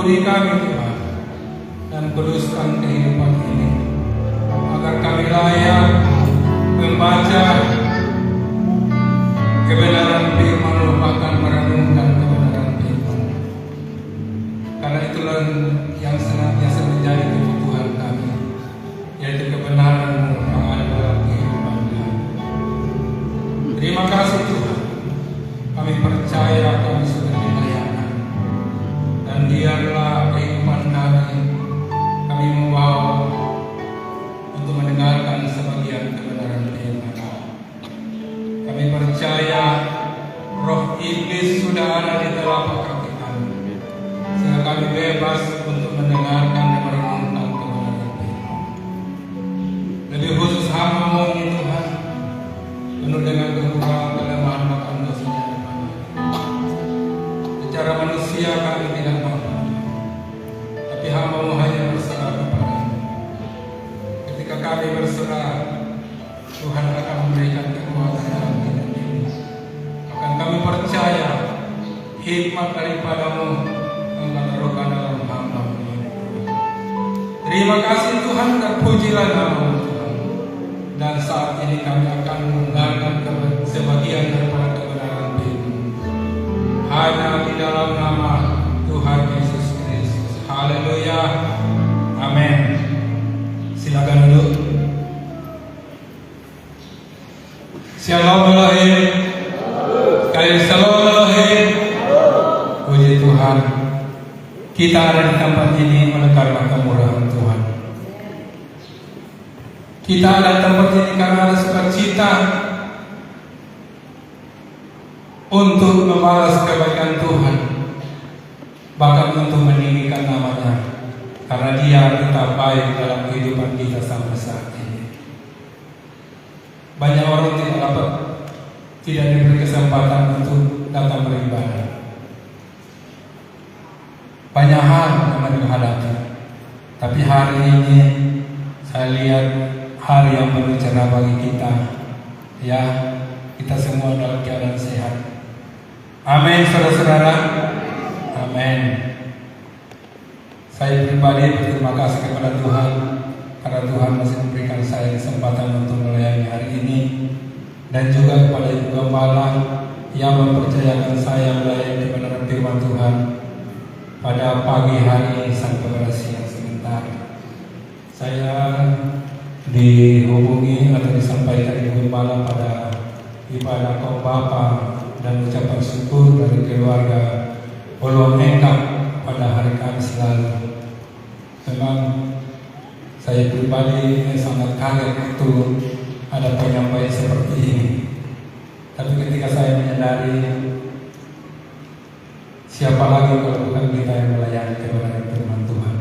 ampuni kami Tuhan, dan kuduskan kehidupan ini, agar kami layak membaca kebenaran firman-Mu, bahkan merenungkan kebenaran firman. Karena itulah yang senantiasa menjadi kebutuhan kami, yaitu kebenaran-Mu yang ada dalam kehidupan kami. Terima kasih Tuhan, kami percaya kami sudah dilayakan, dan biarlah kehidupan kami membawa untuk mendengarkan sebagian kebenaran firman. Kami percaya roh iblis sudah ada di telapak kaki kami, sehingga kami bebas untuk mendengarkan dan merenungkan kebenaran firman. Lebih khusus hamba-Mu ini Tuhan, penuh dengan kekurangan, kelemahan, bahkan dosanya di mana. Secara manusia kami tidak mampu, tapi hamba-Mu hanya berserah kepada-Mu. Ketika kami berserah, Tuhan akan memberikan kekuatan dalam hidup ini. Akan kami percaya hikmat daripada-Mu akan terukar dalam hamba-Mu ini. Terima kasih Tuhan, terpujilah nama-Mu Tuhan. Dan saat ini kami akan mendengarkan sebagian daripada kebenaran firman hanya di dalam nama Tuhan Yesus Kristus. Haleluya. Amin. Silakan duduk. Shalom Elohim. Sekali shalom Elohim. Puji Tuhan, kita ada di tempat ini oleh karena kemurahan Tuhan. Kita ada di tempat ini karena ada sukacita untuk membalas kebaikan Tuhan, bahkan untuk meninggikan nama-Nya, karena Dia tetap baik dalam kehidupan kita sampai saat ini. Banyak orang tidak diberi kesempatan untuk datang beribadah. Banyak hal yang mereka hadapi, tapi hari ini saya lihat hari yang penuh cerah bagi kita. Ya, kita semua dalam keadaan sehat. Amin, saudara-saudara. Amin. Saya pribadi berterima kasih kepada Tuhan, karena Tuhan masih memberikan saya kesempatan untuk melayani hari ini, dan juga kepada Ibu Gembala yang mempercayakan saya melayani kebenaran firman Tuhan pada pagi hari ini sampai pada siang sebentar. Saya dihubungi atau disampaikan Ibu Gembala pada ibadah kaum bapa dan ucapan syukur dari keluarga Peluang Engkap pada hari Kamis lalu. Memang saya pribadi sangat kaget waktu ada penyampaian seperti ini. Tapi ketika saya menyadari, siapa lagi kalau bukan kita yang melayani kebenaran firman Tuhan.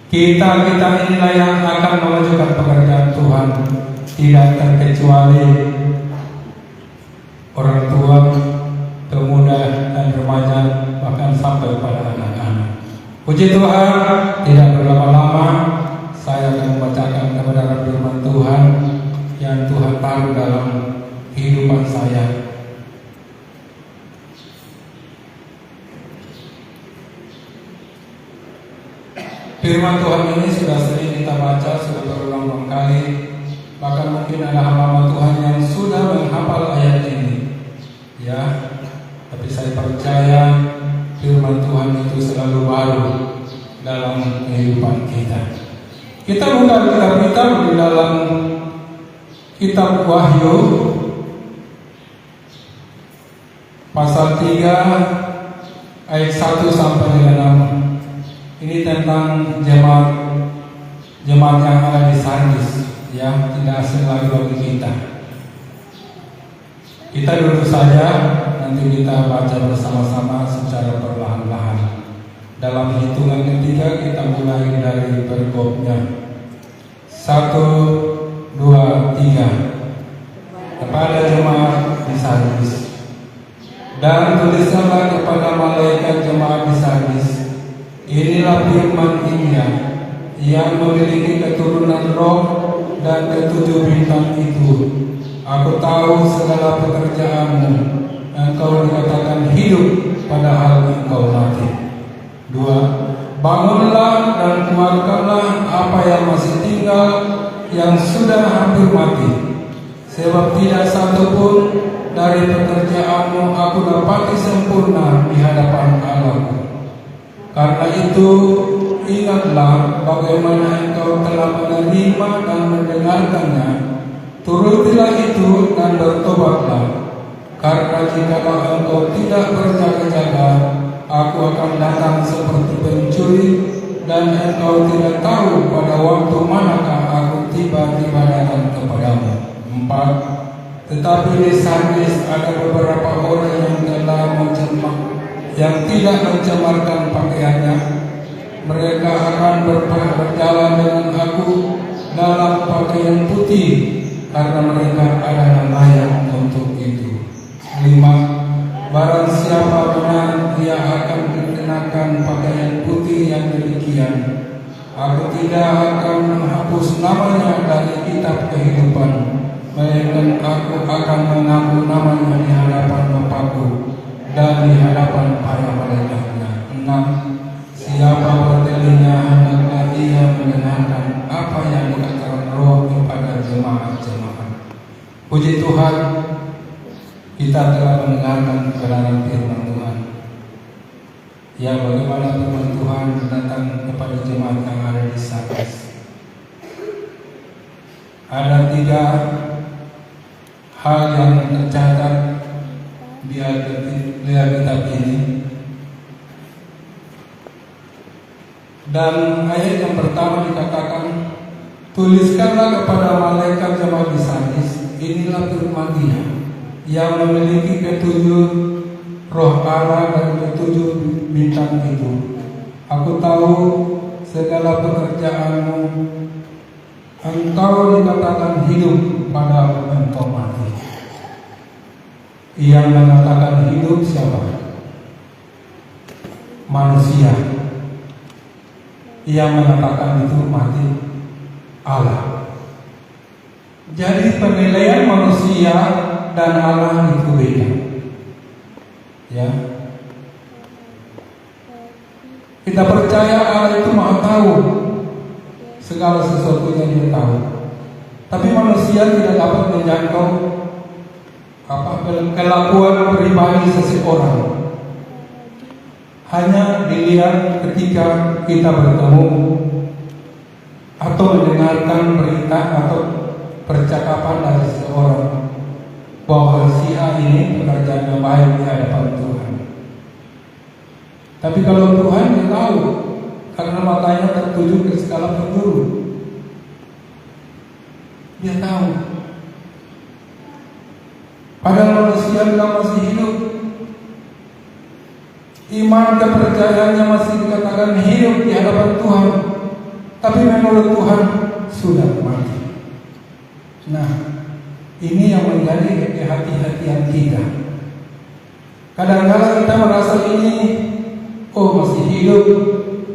Kita inilah yang akan memajukan pekerjaan Tuhan, tidak terkecuali orang tua, pemuda dan remaja, bahkan sampai pada anak-anak. Puji Tuhan, tidak berlama-lama saya akan membacakan kebenaran firman Tuhan yang Tuhan taruh dalam kehidupan saya. Firman Tuhan ini sudah sering kita baca, sudah berulang-ulang kali. Bahkan mungkin ada hamba Tuhan yang sudah menghafal ayat ini. Ya, tapi saya percaya firman Tuhan itu selalu baru dalam kehidupan kita. Kita buka kitab di dalam kitab Wahyu pasal 3 ayat 1 sampai dengan 6. Ini tentang jemaat yang ada di Sardis, ya, tidak asing lagi bagi kita. Kita duduk saja, nanti kita baca bersama-sama secara perlahan-lahan. Dalam hitungan ketiga kita mulai dari perikopnya. 1, 2, 3. Kepada jemaat di Sardis. Dan tuliskanlah kepada malaikat jemaat di Sardis, inilah firman Dia yang memiliki keturunan roh dan ketujuh bintang itu. Aku tahu segala pekerjaanmu, engkau dikatakan hidup padahal engkau mati. 2. bangunlah dan keluarkanlah apa yang masih tinggal, yang sudah hampir mati. Sebab tidak satu pun dari pekerjaanmu aku dapati sempurna di hadapan Allahku. Karena itu, ingatlah bagaimana engkau telah menerima dan mendengarkannya. Turutilah itu dan bertobatlah. Karena jikalau engkau tidak berjaga-jaga, aku akan datang seperti pencuri, dan engkau tidak tahu pada waktu manakah aku tiba-tiba datang kepadamu. 4. Tetapi di Sardis ada beberapa orang yang tidak mencemarkan pakaiannya. Mereka akan berjalan dengan aku dalam pakaian putih, karena mereka adalah layak untuk itu. 5. Barang siapa benar, ia akan dikenakan pakaian putih yang demikian. Aku tidak akan menghapus namanya dari kitab kehidupan, melainkan aku akan mengaku namanya di hadapan Bapakku dan di hadapan para malaikatnya. 6. Siapa bertelinga, hendaklah ia mendengarkan apa yang dikatakan Roh kepada jemaat-jemaat. Puji Tuhan, kita telah mendengarkan kebenaran firman Tuhan. Ya, bagaimana firman Tuhan datang kepada jemaat yang ada di Sardis. Ada 3 hal yang tercatat di Alkitab ini. Dan ayat yang pertama dikatakan, tuliskanlah kepada malaikat jemaat di Sardis, inilah firman Dia yang memiliki ketujuh roh Allah dan ketujuh bintang itu. Aku tahu segala pekerjaanmu. Engkau dikatakan hidup, padahal engkau mati. Yang mengatakan hidup siapa? Manusia. Yang mengatakan itu mati, Allah. Jadi penilaian manusia dan Allah itu beda. Ya. Kita percaya Allah itu Maha tahu, segala sesuatunya Dia tahu. Tapi manusia tidak dapat menjangkau kelakuan pribadi seseorang. Hanya dilihat ketika kita bertemu atau mendengarkan berita atau percakapan dari seseorang bahwa si A ini pekerjaannya baik di hadapan Tuhan. Tapi kalau Tuhan Dia tahu, karena matanya tertuju ke segala penjuru. Dia tahu. Padahal manusia bilang masih hidup, iman kepercayaannya masih dikatakan hidup di hadapan Tuhan, tapi menurut Tuhan sudah mati. Nah, ini yang menjadi kehati-hatian kita. Kadang-kadang kita merasa ini, oh masih hidup,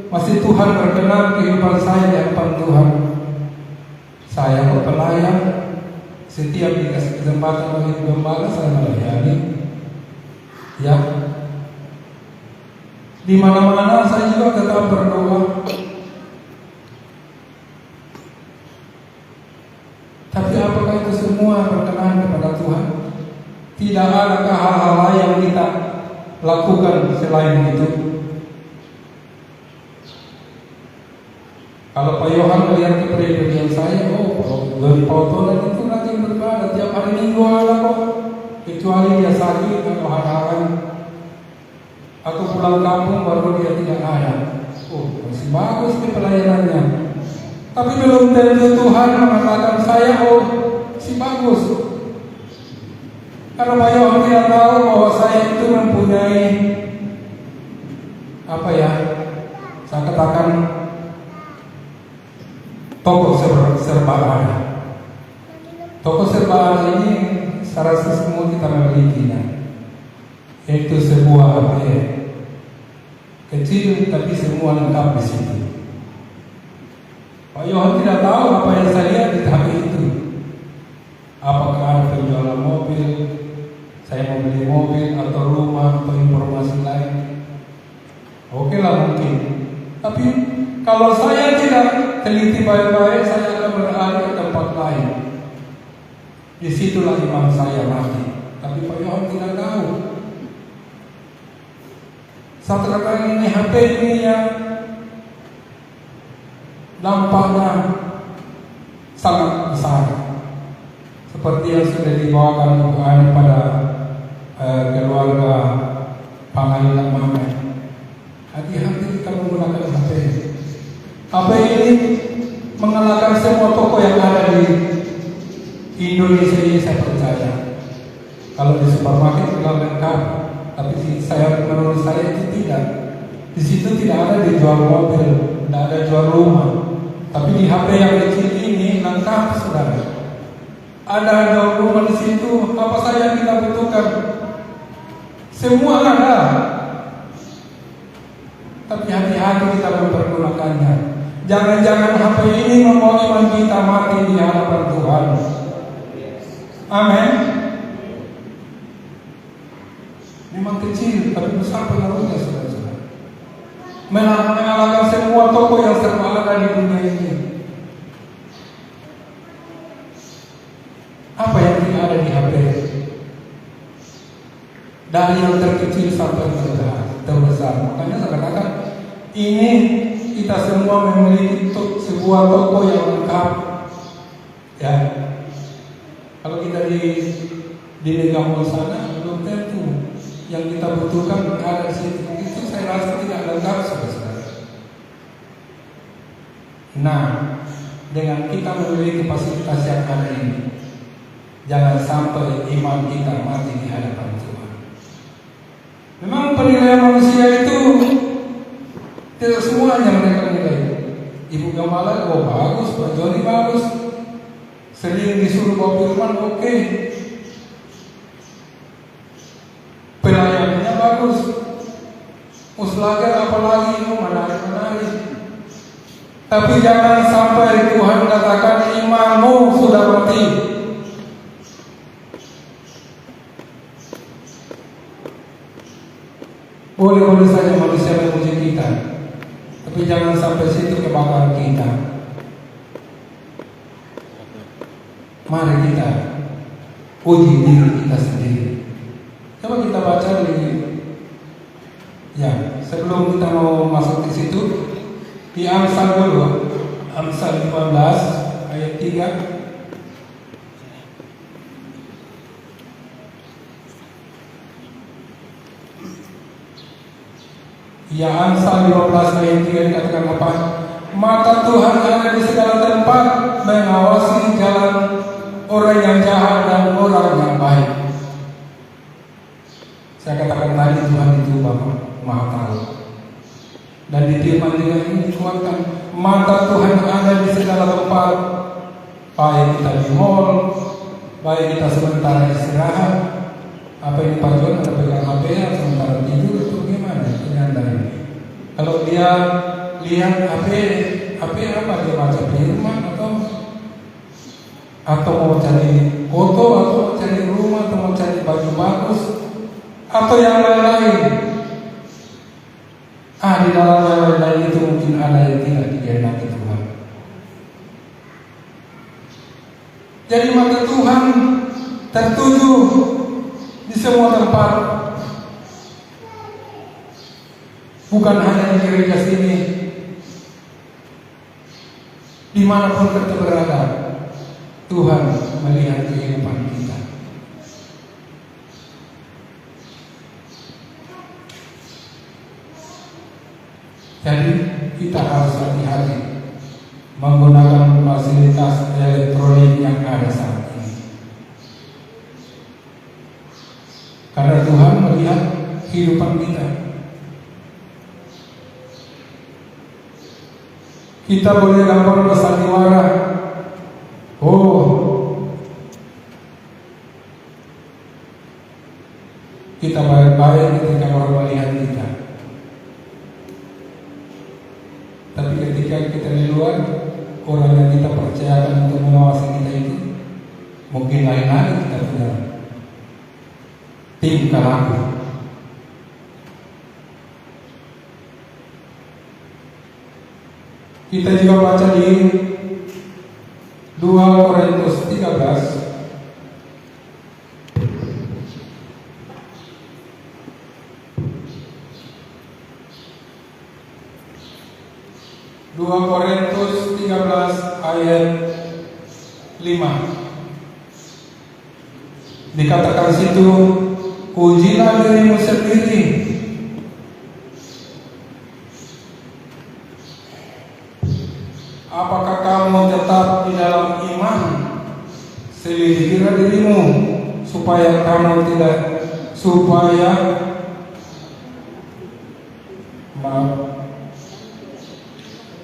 masih Tuhan berkenan kehidupan saya di hadapan Tuhan. Saya pelayan, setiap dikasih kesempatan bagi gembala saya melayani. Ya, di mana-mana saya juga tetap berdoa. Tapi apakah itu semua berkenan kepada Tuhan? Tidak adakah hal-hal lain yang kita lakukan selain itu? Kalau Pak Yohan melihat kepribadian saya, dari foto dan itu rajin beribadah tiap hari Minggu ada kok, kecuali dia sakit atau halangan atau pulang kampung baru dia tidak ada. Masih bagus nih pelayanannya. Tapi belum tentu Tuhan mengatakan saya si bagus. Karena Pak Yohan tidak tahu bahwa saya itu mempunyai saya katakan toko serba ada. Toko serba ada ini secara semua kita memilikinya. Yaitu sebuah ATM kecil tapi semua lengkap di situ. Pak Yohan tidak tahu apa yang saya lihat di HP itu. Apakah ada penjualan mobil, saya mau beli mobil atau rumah atau informasi lain. Oke lah mungkin. Tapi Tapi kalau saya tidak teliti baik-baik, saya akan beralih ke tempat lain. Disitulah iman saya mati. Tapi Pak Yohan tidak tahu. Satu kata ini HP ini yang dampaknya sangat besar. Seperti yang sudah dibawakan pada keluarga Pangailan Mamet. Hati-hati kita menggunakan HP. HP ini mengalahkan semua toko yang ada di Indonesia ini, saya percaya. Kalau di supermarket sudah lengkap, tapi menurut saya itu tidak. Di situ tidak ada dijual mobil, tidak ada jual rumah. Tapi di HP yang kecil ini lengkap, saudara. Ada jual rumah di situ. Apa saja yang kita butuhkan? Semua ada. Tapi hati-hati kita mempergunakannya. Jangan-jangan HP ini membawa iman kita mati di hadapan Tuhan. Amin. Memang kecil, tapi besar pengaruhnya, saudara-saudara. Mengalahkan semua toko yang serba ada di dunia ini. Apa yang tidak ada di HP? Dari yang terkecil sampai terbesar. Makanya saya katakan, ini kita semua memiliki sebuah toko yang lengkap. Ya, kalau kita di Megamall sana belum tentu yang kita butuhkan ada di situ. Itu saya rasa tidak lengkap, saudara. Nah, dengan kita memiliki fasilitas yang ada ini, jangan sampai iman kita mati di hadapan Tuhan. Memang penilaian manusia itu tidak semuanya mereka nilai. Ibu Gembala, oh bagus, Pak Joni bagus, sering disuruh bawa firman, oke. Pelayanannya bagus, Muslager apalagi, menarik. Tapi jangan sampai Tuhan katakan imanmu sudah mati. Boleh-boleh saja manusia memuji kita, tapi jangan sampai situ kebakaran kita. Mari kita uji diri kita sendiri. Coba kita baca sebelum kita mau masuk ke situ, di Amsal dulu, Amsal 15 ayat 3. Ya, Amsal 15 ayat 3 dikatakan apa? Mata Tuhan ada di segala tempat, mengawasi jalan orang yang jahat dan orang yang baik. Saya katakan tadi Tuhan itu Maha Tahu. Dan di firman juga ini dikuatkan, mata Tuhan ada di segala tempat, baik kita di mall, baik kita sementara istirahat. Apa ini Pak John ada pegang HP sementara tidur atau gimana? Kalau dia lihat HP apa, dia baca firman atau mau cari foto, atau mau cari rumah, atau mau cari baju bagus, atau yang lain-lain. Di dalam yang lain-lain itu mungkin ada yang tidak dikehendaki Tuhan. Jadi mata Tuhan tertuju di semua tempat, bukan hanya di gereja sini, dimanapun kita berada, Tuhan melihat kehidupan kita. Jadi kita harus hati-hati menggunakan fasilitas elektronik yang ada saat ini, karena Tuhan melihat kehidupan kita. Kita boleh gampang bersandiwara, kita baik-baik ketika orang melihat kita. Tapi ketika kita di luar, orang yang kita percayakan untuk mengawasi kita itu mungkin lain lagi. Kita punya tim kalaku. Kita juga baca di 2 Korintus 13 2 Korintus 13 ayat 5. Dikatakan situ, ujilah dirimu sendiri. Apakah kamu tetap di dalam iman? Selidikilah dirimu supaya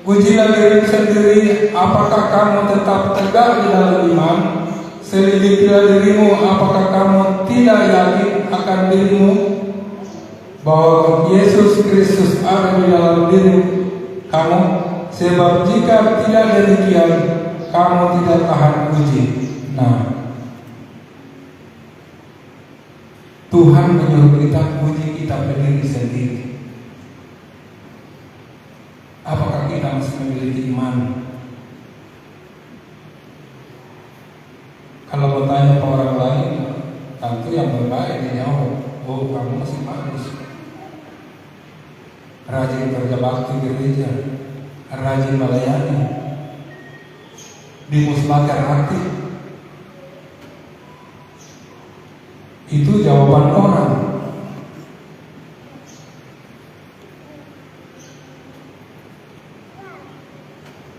ujilah dirimu sendiri, apakah kamu tetap tegak di dalam iman? Selidikilah dirimu, apakah kamu tidak yakin akan dirimu bahwa Yesus Kristus ada di dalam diri kamu? Sebab jika tidak demikian, kamu tidak tahan uji. Nah, Tuhan menyuruh kita uji kita berdiri sendiri. Apakah kita masih memiliki iman? Kalau bertanya ke orang lain, tentu yang terbaik dia jawab, oh kamu masih bagus, rajin kerja bakti gereja, rajin melayani, dimusnahkan hati. Itu jawaban orang.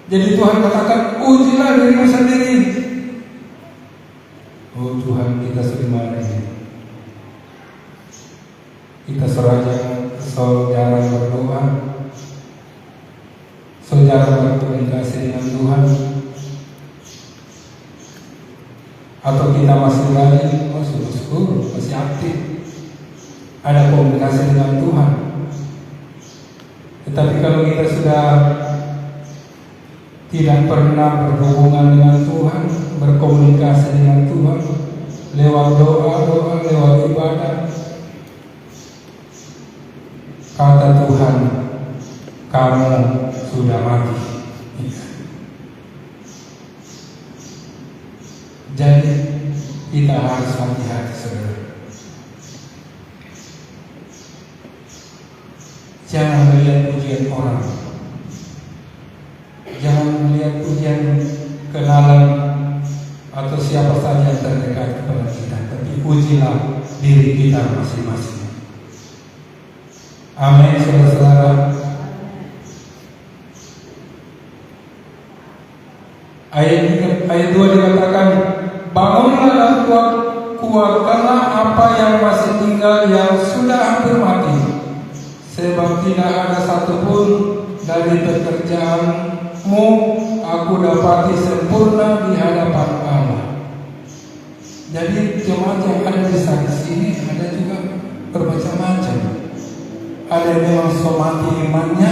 Jadi Tuhan katakan, ujilah dirimu sendiri. Oh Tuhan, kita sering ini. Kita jarang berdoa, jarang berkomunikasi dengan Tuhan, atau kita masih rajin, syukur, masih aktif, ada komunikasi dengan Tuhan. Tetapi kalau kita sudah tidak pernah berhubungan dengan Tuhan, berkomunikasi dengan Tuhan lewat doa, lewat ibadah, kata Tuhan, kamu sudah mati. Jadi kita harus hati-hati, saudara. Jangan melihat pujian orang, jangan melihat pujian kenalan atau siapa saja yang terdekat kepada kita, tapi ujilah diri kita masing-masing. Amin, saudara-saudara. Ayat 2 dikatakan, bangunlah dan kuatkanlah apa yang masih tinggal yang sudah hampir mati, sebab tidak ada satupun dari pekerjaanmu aku dapati sempurna di hadapan Allah. Jadi jemaat yang ada di saksi ini ada juga bermacam-macam. Ada yang memang somati imannya,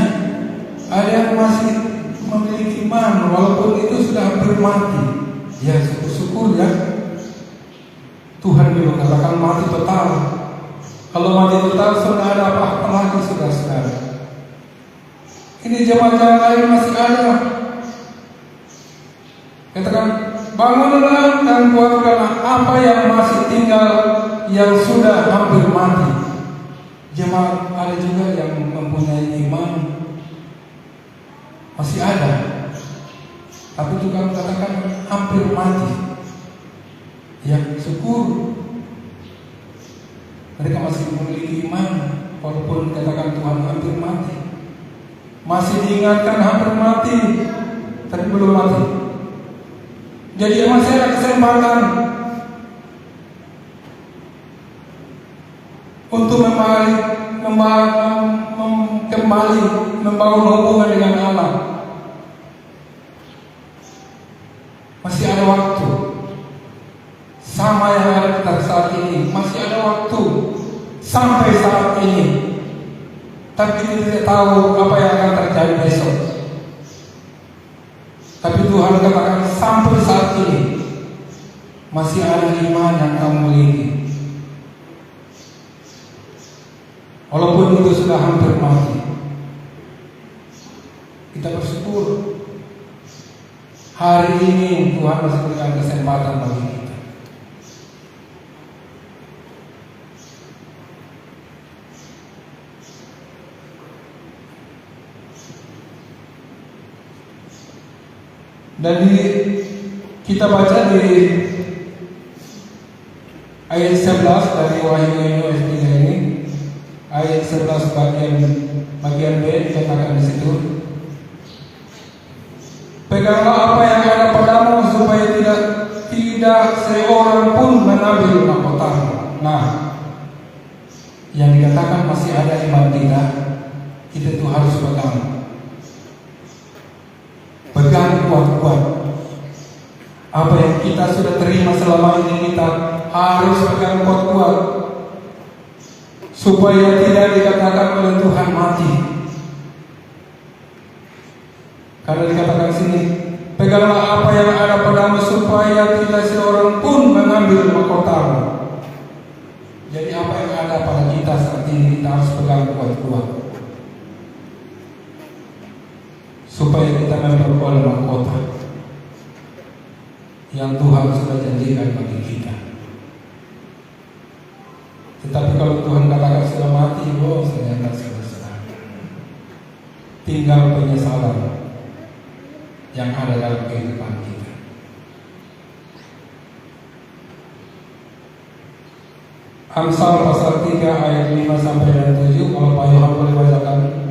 ada yang masih memiliki iman walaupun itu sudah hampir mati. Ya syukur-syukur ya. Tuhan belum katakan mati total. Kalau mati total sudah ada apa lagi saudara-saudara. Ini jemaat lain masih ada. Katakan, bangunlah dan kuatkanlah apa yang masih tinggal yang sudah hampir mati. Jemaat ada juga yang mempunyai iman masih ada, tapi juga katakan hampir mati. Ya syukur, mereka masih memiliki iman walaupun katakan Tuhan hampir mati. Masih diingatkan hampir mati, tapi belum mati. Jadi masih ada kesempatan untuk kembali membangun hubungan dengan Allah. Masih ada waktu. Sama yang ada pada saat ini, masih ada waktu sampai saat ini. Tapi kita tidak tahu apa yang akan terjadi besok. Tapi Tuhan katakan sampai saat ini masih ada iman yang kamu miliki. Walaupun itu sudah hampir mati. Kita bersyukur hari ini Tuhan masih memberikan kesempatan bagi kita. Dan kita baca di ayat 11 dari Wahyu ayat 3 ini, ayat 11 bagian B dikatakan di situ, peganglah apa yang ada padamu supaya tidak seorang pun mengambil mahkotamu. Nah, yang dikatakan masih ada iman kita itu harus pegang kuat-kuat. Apa yang kita sudah terima selama ini kita harus pegang kuat-kuat, supaya tidak dikatakan oleh Tuhan mati. Karena dikatakan sini, peganglah apa yang ada padamu supaya tidak seorang pun mengambil mahkotamu. Jadi apa yang ada pada kita saat ini kita harus pegang kuat-kuat, supaya kita memperoleh mahkota yang Tuhan sudah janjikan bagi kita. Tetapi kalau Tuhan katakan sudah mati, ternyata sudah selesai. Tinggal penyesalan yang ada dalam kehidupan kita. Amsal pasal 3 ayat 5 sampai dan 7, kalau Pak Yohan boleh bacakan.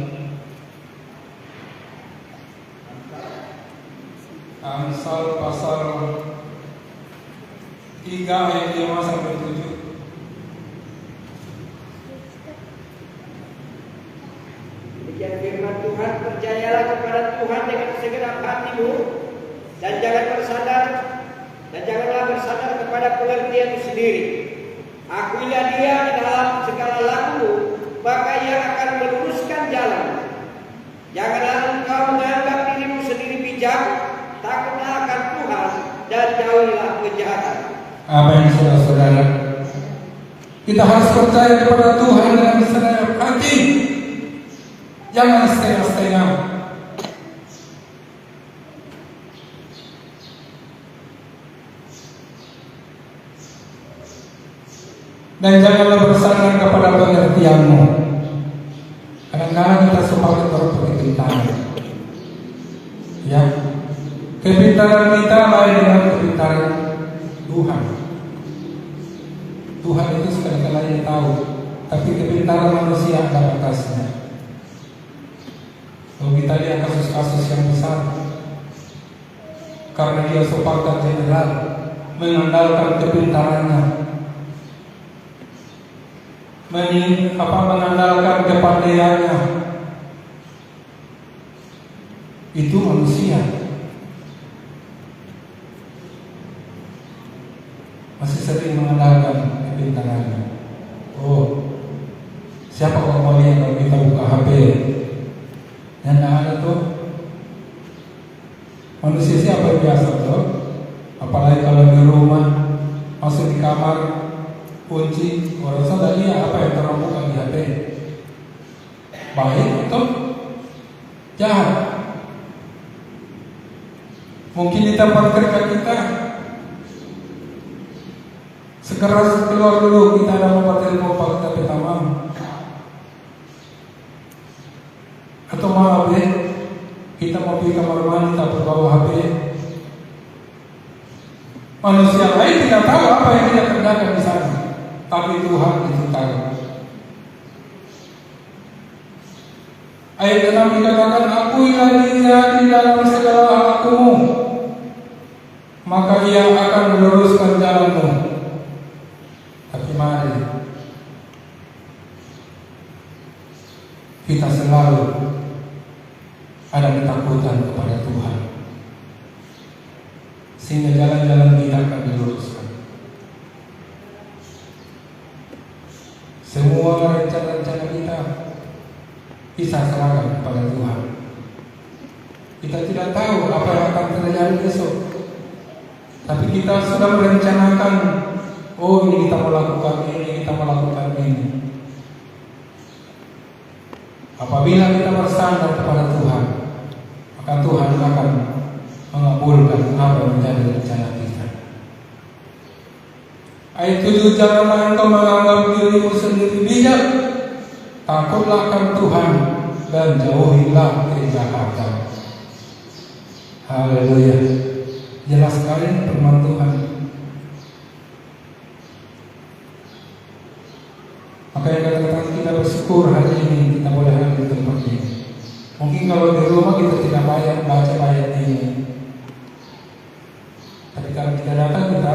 Amsal pasal 3 ayat 5 sampai 7. Demikian firman Tuhan, percayalah kepada Tuhan dengan segenap hatimu dan janganlah bersandar kepada pengertianmu sendiri. Akuilah Dia di dalam segala lakumu, maka Ia akan meluruskan jalan. Janganlah engkau menganggap dirimu sendiri bijak, takutlah akan Tuhan dan jauhilah kejahatan. Apa yang saudara-saudara, kita harus percaya kepada Tuhan dengan segenap hati. Jangan setengah-setengah. Dan janganlah bersandar kepada pengertianmu. Kadang-kadang kita sepakat berpintaran. Ya, kepintaran kita lain dengan kepintaran Tuhan. Tuhan itu sekali-kali tahu, tapi kepintaran manusia ada batasnya. Kalau kita lihat kasus-kasus yang besar, karena dia sepakat general mengandalkan kepintarannya, mengandalkan kepandaiannya, itu manusia masih sering mengandalkan kepintarannya. Siapa orang yang kalau kita buka HP yang ada tuh manusia siapa yang biasa tuh, apalagi kalau di rumah masuk di kamar kunci, orang sudah lihat apa yang terbuka di HP, baik atau jahat. Mungkin di tempat kerja kita sekeras keluar dulu kita ada nomor telepon Pak tapi tamam. Atau maaf kita mau pergi kamar mandi tak berbawa HP. Manusia lain tidak tahu apa yang kita kerjakan di sana, tapi Tuhan itu tahu. Ayat 6 dikatakan, akuilah Dia di dalam segala lakumu, maka Ia akan meluruskan jalanmu. Tapi mari kita selalu ada ketakutan kepada Tuhan, sehingga jalan-jalan kita akan diluruskan. Semua rencana-rencana kita bisa serahkan kepada Tuhan. Kita tidak tahu apa yang akan terjadi besok, tapi kita sudah merencanakan, ini kita melakukan ini, kita melakukan ini. Apabila kita bersandar kepada Tuhan, itu janganlah engkau menganggap dirimu sendiri bijak. Takutlah akan Tuhan dan jauhilah kejahatan. Haleluya. Jelas sekali firman Tuhan. Makanya kata-kata kita bersyukur hari ini kita boleh hadir di tempat ini. Mungkin kalau di rumah kita tidak banyak baca ayat ini, tapi kalau kita datang kita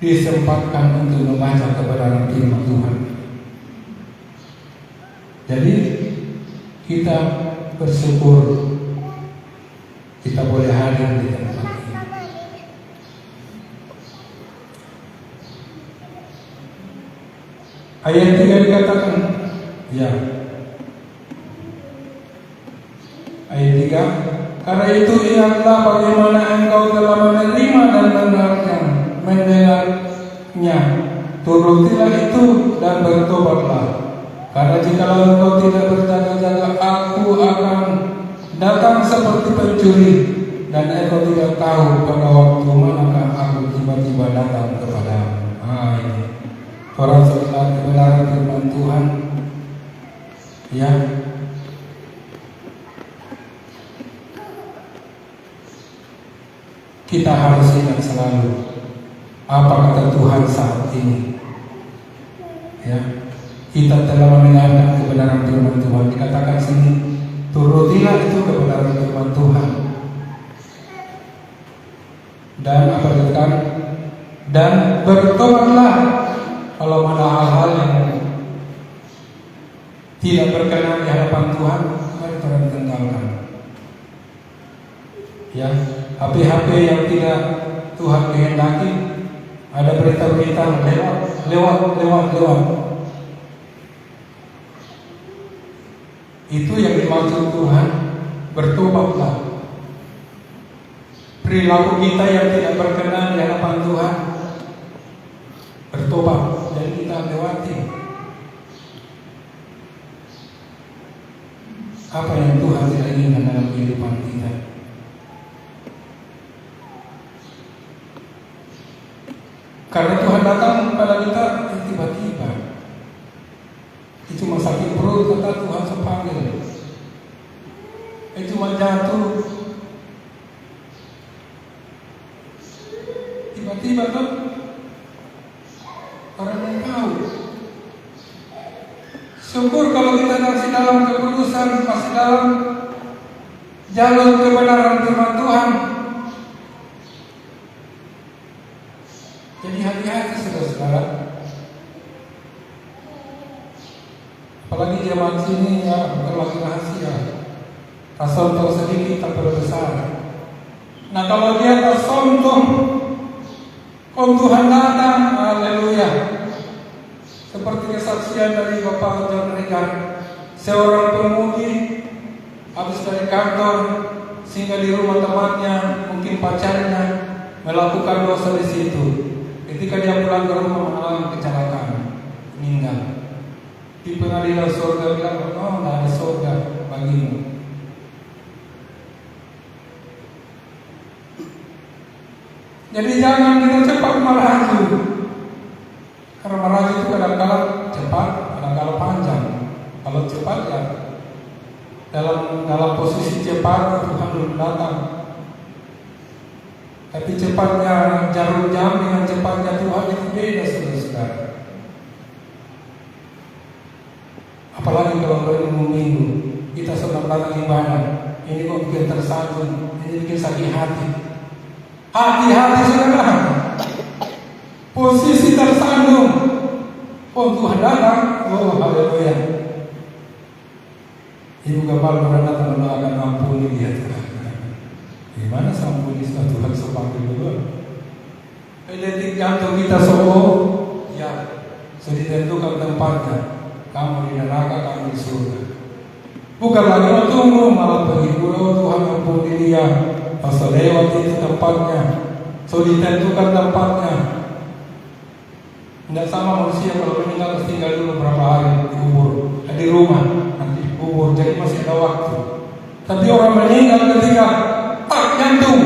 disempatkan untuk membaca kebenaran firman Tuhan. Jadi kita bersyukur kita boleh hadir di tempat ini. Ayat 3 dikatakan, ya. Ayat 3, karena itu ingatlah bagaimana engkau telah menerima dan mendengarnya. Turutilah itu dan bertobatlah. Karena jikalau engkau tidak berjaga-jaga, aku akan datang seperti pencuri, dan engkau tidak tahu pada waktu manakah aku tiba-tiba datang kepadamu. Ini orang setelah kebenaran firman Tuhan, ya. Kita harus ingat selalu apa kata Tuhan saat ini. Ya, kita telah mendengarkan kebenaran firman Tuhan. Dikatakan sini, turutilah itu kebenaran firman Tuhan. Dan apa dikatakan? Dan bertobatlah kalau ada hal-hal yang tidak berkenan di hadapan Tuhan, mari kita tinggalkan. Ya, HP-HP yang tidak Tuhan kehendaki, ada berita-berita lewat. Itu yang dimaksud Tuhan, bertobatlah. Perilaku kita yang tidak berkenan di hadapan Tuhan, bertobat, dan kita lewati. Apa yang Tuhan tidak inginkan dalam kehidupan kita. Karena Tuhan datang pada kita tiba-tiba. Itu cuma sakit perut, kata Tuhan sepanggil. Itu cuma jatuh. Tiba-tiba tuh orang yang tahu. Syukur kalau kita masih dalam keputusan, masih dalam jalur kebenaran firman Tuhan. Jadi hati-hati saudara-saudara. Apalagi zaman sini ya, berlaku rahasia. Tersentuh sedikit tak berbesar. Nah kalau dia tersentuh, Tuhan datang, haleluya. Seperti kesaksian dari Bapak John Regan, seorang pemudi habis dari kantor, sehingga di rumah temannya, mungkin pacarnya, melakukan dosa di situ. Ketika dia pulang ke rumah mengalami kecelakaan, meninggal. Di pengadilan surga bilang, oh, tidak ada surga bagimu. Jadi jangan kita cepat meraju. Karena meraju itu kadang-kadang cepat, kadang-kadang panjang. Kalau cepat ya dalam posisi cepat Tuhan belum datang. Tapi cepatnya jarum jam dengan cepatnya Tuhan itu beda, saudara-saudara. Apalagi kalau minggu kita sedang datang ibadah, ini kok bikin tersanjung, ini bikin sakit hati. Hati-hati saudara, posisi tersandung. Oh Tuhan datang, oh haleluya. Ibu Gembala pernah datang mendoakan ampuni dia Tuhan. Gimana sampuni Tuhan sepanggil dulu? Detik jantung kita semua, ya sudah ditentukan tempatnya. Kamu di neraka, kamu di surga. Bukan lagi tunggu malah pergi dulu Tuhan ampuni dia. Pasal lewat itu tempatnya, so ditentukan tempatnya. Tidak sama manusia kalau meninggal harus tinggal dulu berapa hari di kubur, di rumah nanti di kubur, jadi masih ada waktu. Tapi orang meninggal ketika tak jantung,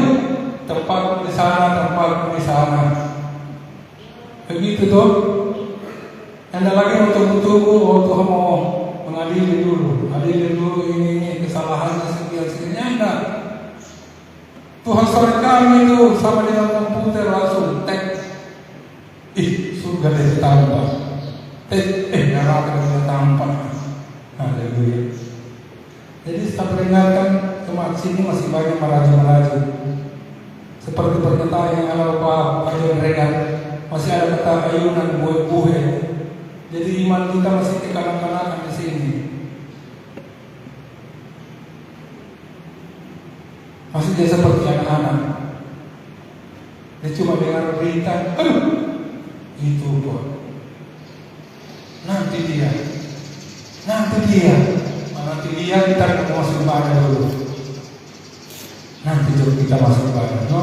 tempat di sana, tempat di sana. Begitu tuh. Anda lagi untuk tunggu, oh Tuhan mau mengadili dulu, adili dulu ini kesalahannya sekian. Enggak. Tuhan sore kami itu sama dengan komputer langsung teks. Surga dari tambah. Neraka dari tampak. Haleluya. Jadi saya peringatkan jemaat sini masih banyak meraja-meraja. Seperti pernyataan yang Allah Pak mereka masih ada kata ayunan buah-buah. Jadi iman kita masih kekanak-kanakan di sini. Masih dia seperti anak-anak. Dia cuma dengar berita, itu kok. Nanti dia. Nanti dia kita masuk ibadah dulu. Nanti kita masuk ibadah. No,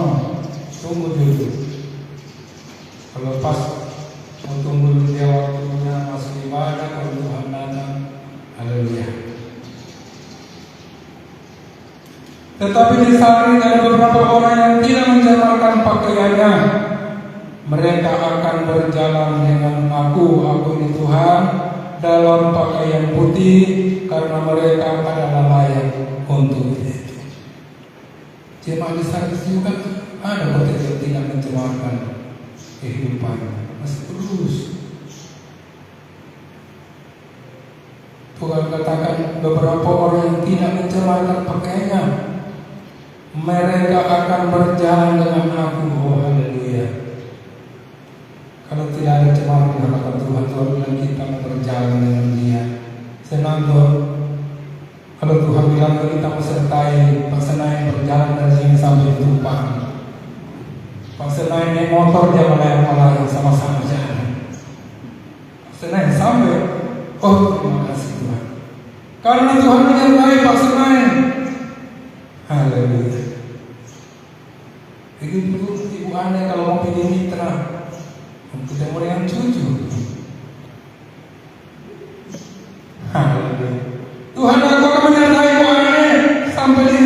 tunggu dulu. Kalau pas mau tunggu dulu dia waktunya masuk ibadah, kalau Tuhan datang, haleluya. Tetapi di saat ini ada beberapa orang yang tidak menjamalkan pakaiannya. Mereka akan berjalan dengan aku ini Tuhan, dalam pakaian putih, karena mereka adalah layak untuk itu. Jemaat di saat juga ada potensi tidak mencemarkan kehidupan, masih terus. Tuhan katakan beberapa orang yang tidak mencemarkan pakaiannya, mereka akan berjalan dengan aku. Oh haleluya. Kalau tidak ada cemar di hadapan Tuhan bilang kita mau berjalan dengan dia. Senang tuh. Kalau Tuhan bilang kita mau sertai Pak Senayan berjalan dari sini sampai Tumpang. Pak Senayan naik motor dia melayang-melayang sama-sama jalan. Pak Senayan sampai. Oh terima kasih Tuhan. Karena Tuhan menyertai Pak Senayan. Haleluya. Begitu ibu anda kalau mau pilih mitra, ketemu dengan cucu. Haleluya. Tuhan aku akan menyertai ibu anda sampai di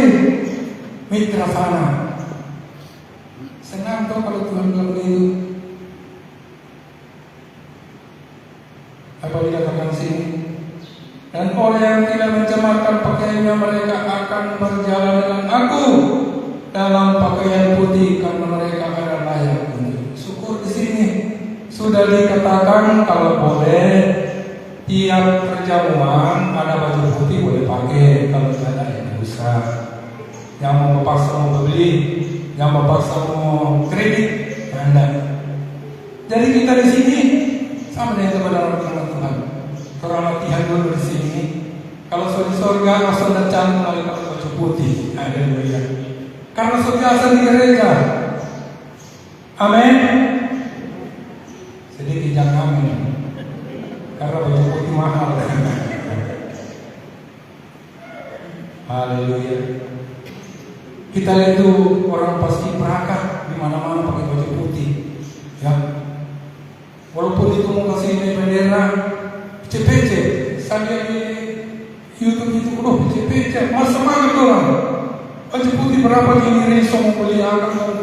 mitra sana. Senang tuh kalau Tuhan bilang begitu. Apa dikatakan sini? Dan orang yang tidak mencemarkan pakaiannya, mereka akan berjalan dengan aku dalam pakaian putih, karena mereka adalah layak untuk syukur. Di sini sudah dikatakan kalau boleh tiap perjamuan ada baju putih boleh pakai, kalau tidak ada yang usah. Yang mau paksa mau beli, yang mau paksa mau kredit, anda. Jadi kita di sini sama dengan kebenaran Tuhan. Orang latihan dulu di sini. Kalau sudah di surga, sudah cantik lagi pakai baju putih. Haleluya. Karena sudah biasa di gereja. Amin. Sedikit jangan amin. Karena baju putih mahal. Haleluya. Kita lihat itu orang pasti berangkat di mana-mana pakai baju putih. Ya. Walaupun itu mau kasih bendera CPC, saya di YouTube itu CPC, mas semangat orang. Baju putih berapa gini mau beli akan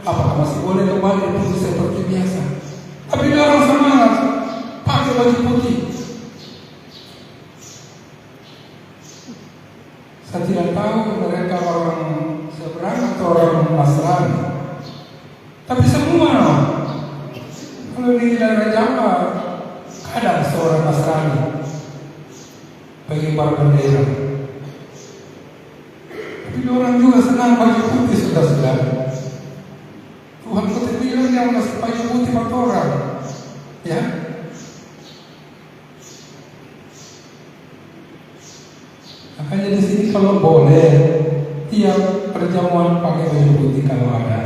apakah masih boleh kembali putih seperti biasa? Tapi dia orang semangat pakai baju putih. Saya tidak tahu mereka orang seberang atau orang Nasrani. Tapi semua kalau di daerah Jawa ada seorang Nasrani pengibar bendera. Tapi orang juga senang baju putih sudah. Tuhan kita bilang yang masih baju putih buat orang, ya. Makanya di sini kalau boleh tiap perjamuan pakai baju putih kalau ada.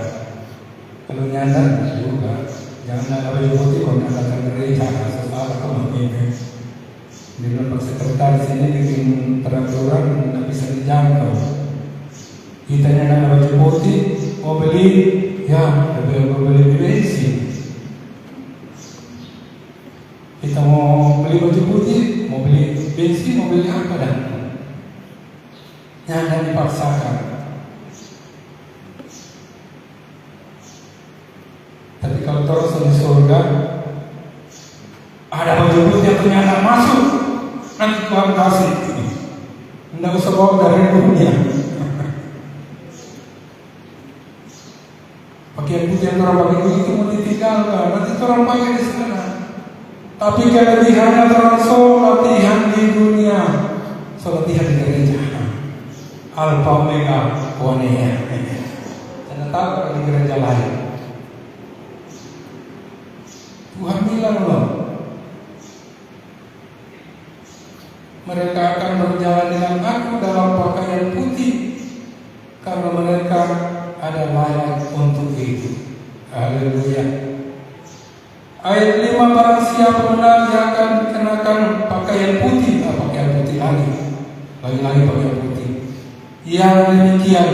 Kalau nyadar juga. Jangan ada baju putih kalau nak datang gereja, sesaat kalau ini. Di dalam sekretariat sini bikin peraturan tidak bisa dijangkau. Kita yang ada baju putih mau beli, ya mau beli bensin. Kita mau beli baju putih, mau beli bensin, mau beli apa dah? Jangan dipaksakan. Tapi kalau terus di surga, baju putih ternyata masuk, nanti Tuhan kasih. Tidak usah bawa dari dunia. Pakaian putih yang orang pakai itu mau ditinggalkan, nanti orang pakai di sana. Tapi kelebihannya orang latihan di dunia, latihan di gereja. Alfa Omega Onea. Saya tahu kalau di gereja lain. Tuhan bilang loh, mereka akan berjalan dengan aku dalam pakaian putih karena mereka ada layak untuk itu. Haleluya. Ayat 5, barang siapa benar dia akan kenakan pakaian putih, pakaian putih lagi pakaian putih. Yang demikian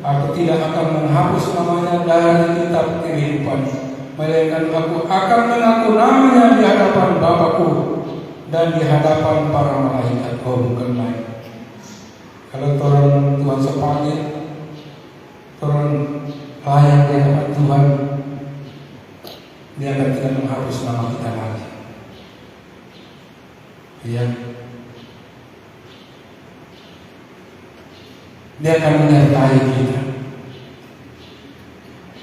aku tidak akan menghapus namanya dari kitab kehidupan, melainkan aku akan mengaku namanya di hadapan Bapakku dan di hadapan para malaikat. Bukan main. Kalau Tuhan sepanggil, Tuhan layak di hadapan Tuhan, dia akan tidak menghapus nama kita lagi. Ya. Dia akan menyertai kita.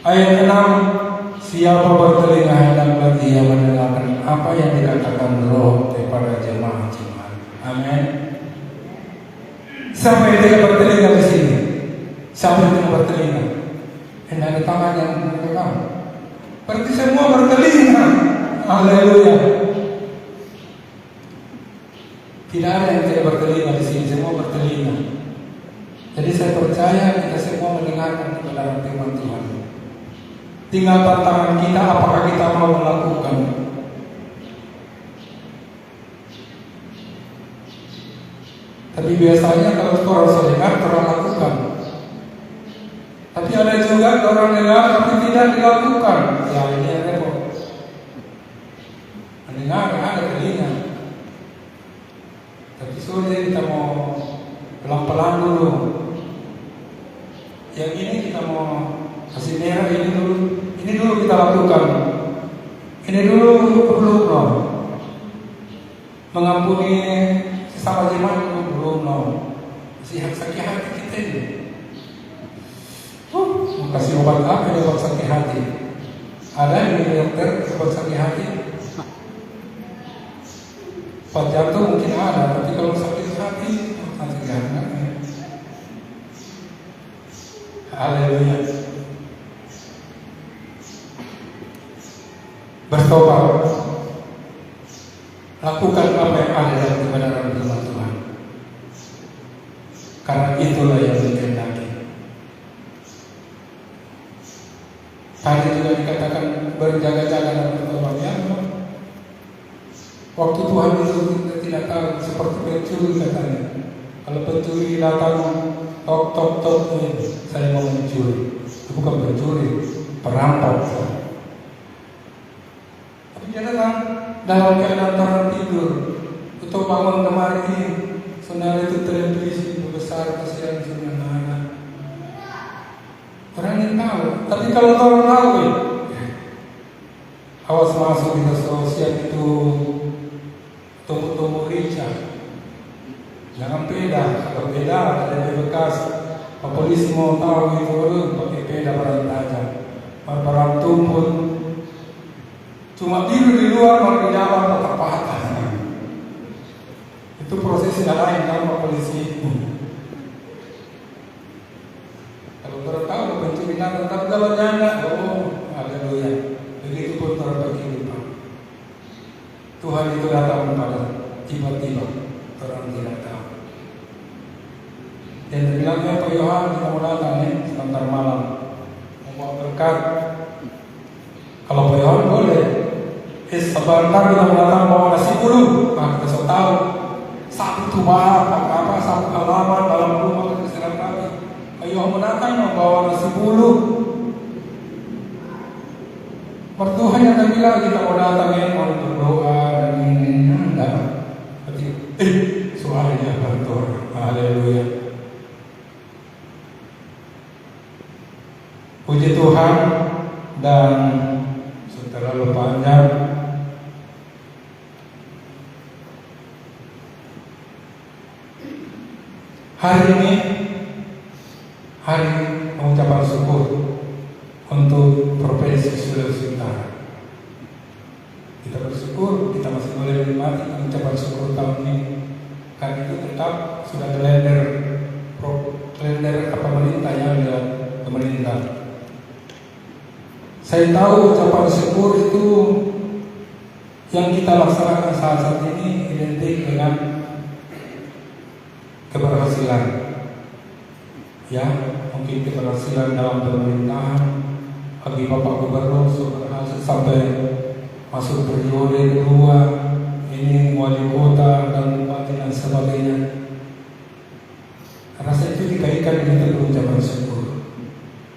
Ayat 6, siapa bertelinga hendaklah dia mendengarkan apa yang dikatakan Roh kepada jemaat-jemaat. Amin. Siapa yang tidak bertelinga di sini? Siapa yang tidak bertelinga? Hendak ada tangan yang menekan. Berarti semua bertelinga. Haleluya. Tidak ada yang tidak bertelinga di sini, semua bertelinga. Jadi saya percaya kita semua mendengarkan kebenaran firman Tuhan. Tinggal tantangan kita, apakah kita mau melakukan. Tapi biasanya kalau orang dengar, orang lakukan. Tapi ada juga orang dengar tapi tidak dilakukan. Ya ini yang repot. Mendengar ada telinga. Tapi sore kita mau pelan-pelan dulu. Yang ini kita mau kasih merah, ini dulu kita lakukan. Ini dulu belum loh. Mengampuni sesama jemaat belum loh. Masih sakit hati kita ini. Mau kasih obat apa ya obat sakit hati? Ada yang dokter obat sakit hati? Obat jantung mungkin ada, tapi kalau sakit hati masih gak ada. Haleluya. Bertobat. Lakukan apa yang ada dalam kebenaran firman Tuhan. Karena itulah yang dikehendaki. Tadi juga dikatakan berjaga-jaga dalam bertobat. Ya, waktu Tuhan itu kita tidak tahu, seperti pencuri katanya. Kalau pencuri datang tok, saya mau mencuri. Itu bukan pencuri, perampok. Tapi dia datang dalam keadaan tidur. Untuk bangun kemarin ini, saudara itu televisi besar kasihan sudah anak. Orang yang tahu. Tapi kalau orang tahu, awas masuk di sosial itu tumbuh rica. Jangan beda, kalau beda ada bekas. Polisi mau tahu itu pakai beda barang tajam, barang tumpul. Cuma tidur di luar, kalau di dalam tetap patah. Itu prosesnya lain sama polisi. Kalau orang tahu pencuri datang, tapi kalau janda, haleluya. Begitu pun orang kehidupan. Tuhan itu datang kepada tiba-tiba, orang tidak tahu. Dan bilangnya Pak Yohan kita mau datang sebentar malam mau berkat. Kalau Pak Yohan boleh, sebentar kita mau datang bawa nasi bulu. Kita sudah tahu satu apa satu halaman dalam rumah kita sedang kami. Pak Yohan mau datang mau bawa nasi bulu. Mertuanya yang bilang kita mau datang mau berdoa dan ini suaranya kantor. Haleluya. Puji Tuhan. Dan setelah panjang Hari ini hari mengucapkan syukur untuk Provinsi Sulawesi Utara. Kita bersyukur kita masih boleh menikmati mengucapkan syukur tahun ini, karena itu tetap sudah kalender pemerintah yang ada pemerintah. Saya tahu ucapan syukur itu yang kita laksanakan saat ini identik dengan keberhasilan. Ya, mungkin keberhasilan dalam pemerintahan bagi Bapak Gubernur berhasil sampai masuk periode kedua, ini wali kota dan bupati dan sebagainya. Rasa itu dikaitkan dengan pengucapan syukur.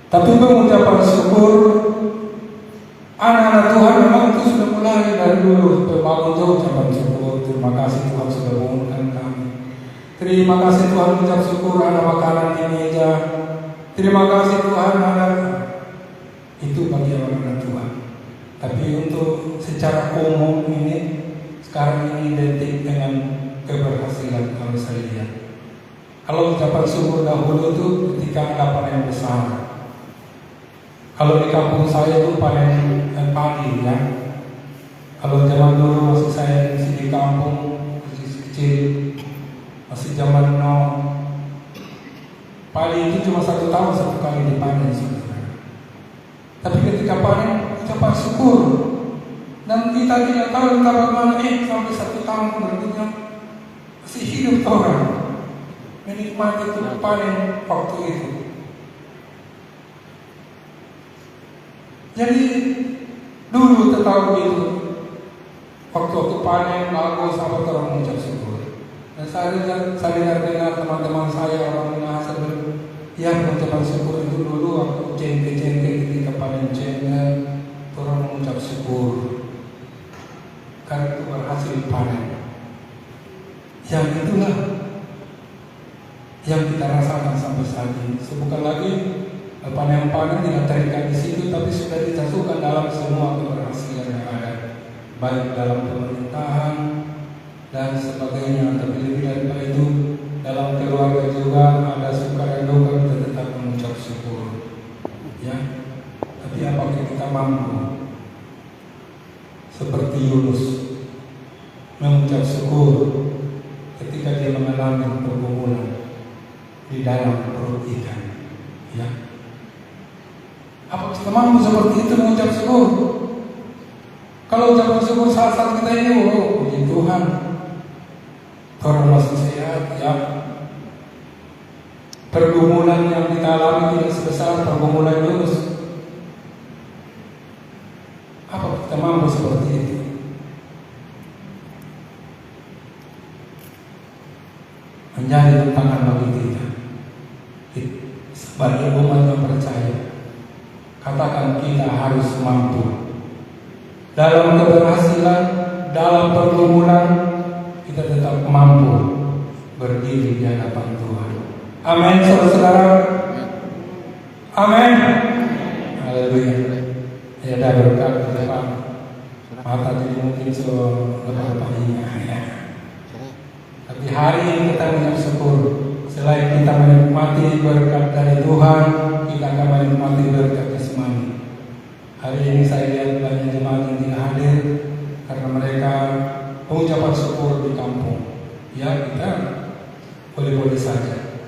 Tapi pengucapan syukur anak-anak Tuhan memang itu sudah mulai dari dulu. Bangun jauh ucapan syukur. Terima kasih Tuhan sudah bangunkan kami. Terima kasih Tuhan ucap syukur ada makanan di meja. Terima kasih Tuhan ada. Itu bagi anak-anak Tuhan. Tapi untuk secara umum ini sekarang ini identik dengan keberhasilan kalau saya lihat. Kalau ucapan syukur dahulu itu ketika ada panen besar. Kalau di kampung saya itu panen padi ya. Kalau zaman dulu masih saya di kampung masih kecil, masih zaman padi itu cuma 1 tahun 1 kali dipanen. Tapi ketika panen ucapan syukur, dan kita tidak tahu entah bagaimana sampai 1 tahun berikutnya masih hidup orang menikmati itu panen waktu itu. Jadi dulu tahu itu waktu panen bagus sampai orang mengucap syukur. Dan saya dengar teman-teman saya orang Minahasa yang mengucapkan syukur itu dulu waktu cengkeh ketika panen cengkeh orang mengucap syukur karena itu berhasil panen. Yang itulah yang kita rasakan sampai saat ini. Bukan lagi panen tidak terikat di situ, tapi sudah dimasukkan dalam semua keberhasilan yang ada, baik dalam pemerintahan dan sebagainya. Tapi lebih daripada itu, dalam keluarga juga ada suka dan duka, kita tetap mengucap syukur. Ya, tapi apakah kita mampu seperti Yunus mengucap syukur ketika dia mengalami pergumulan di dalam perut ikan? Ya. Apa kita mampu seperti itu mengucap syukur? Kalau ucapan syukur saat kita ini, puji Tuhan, Tuhan masih sehat, ya. Pergumulan yang kita alami tidak sebesar pergumulan Yunus. Apa kita mampu seperti itu? Menjadi tantangan bagi kita. Sebagai umat yang percaya, katakan kita harus mampu dalam keberhasilan, dalam pergumulan kita tetap mampu berdiri di hadapan Tuhan. Amin, saudara-saudara. Amin. Haleluya. Ya, ada berkat di depan mata jadi mungkin lepas-lepasnya. Tapi hari ini kita mengucap syukur. Selain kita menikmati berkat dari Tuhan, kita akan menikmati berkat jasmani. Hari ini saya lihat banyak jemaat yang tidak hadir karena mereka mengucapkan syukur di kampung. Ya, kita boleh-boleh saja.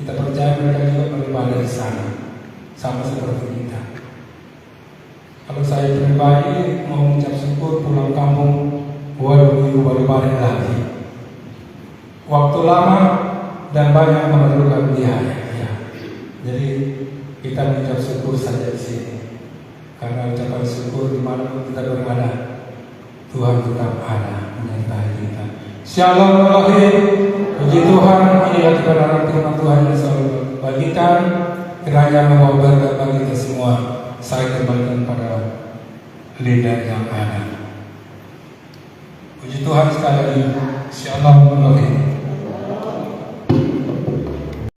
Kita percaya mereka juga beribadah di sana, sama seperti kita. Kalau saya pribadi mau mengucap syukur pulang kampung, baru balik lagi. Waktu lama dan banyak memerlukan biaya. Ya. Jadi kita mengucap syukur saja di sini. Karena ucapan syukur di mana kita berada, Tuhan tetap ada menyertai kita. Shalom Elohim. Puji Tuhan, inilah kebenaran firman Tuhan yang selalu bagikan. Kiranya membawa berkat bagi kita semua. Saya kembalikan pada lidah yang ada. Puji Tuhan sekali lagi. Shalom Elohim.